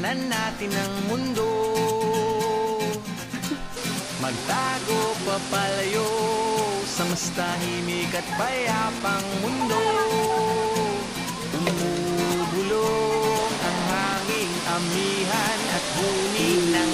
Tingnan natin ang mundo. Magtago papalayo sa mas tahimik at payapang mundo. Umubulong ang hanging amihan at huni ng